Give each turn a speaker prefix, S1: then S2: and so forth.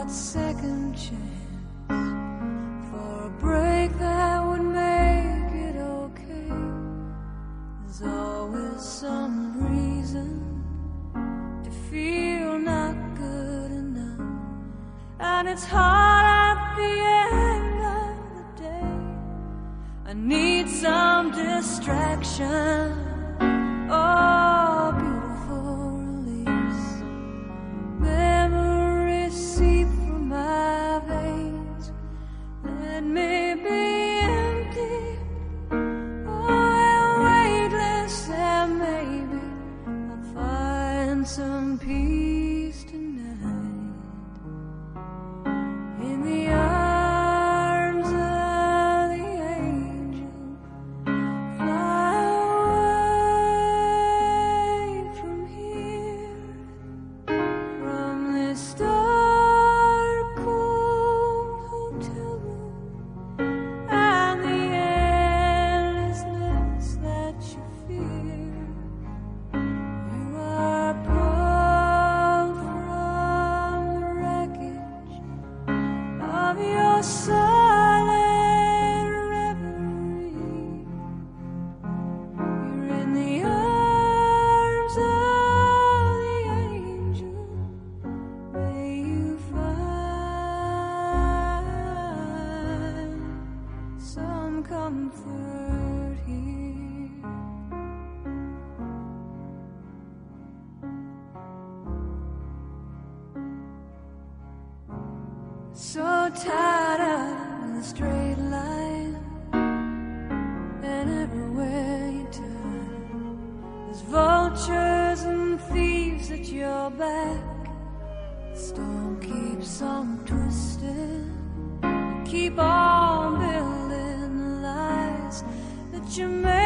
S1: that second chance for a break that would make it okay. There's always some reason to feel not good enough, and it's hard at the end of the day. I need some distraction. Oh, beautiful release. Memories seep from my veins. Let me be empty. Oh, weightless, and maybe I'll find some peace tonight in the arms of the angel. Fly away from here, from this dark, cold hotel room, and the endlessness that you fear. You are pulled from the wreckage of your silent reverie. You're in the arms of the angel. May you find some comfort here. So tied up in a straight line, and everywhere you turn, there's vultures and thieves at your back. The storm keeps on twisting. You keep on building the lies that you made.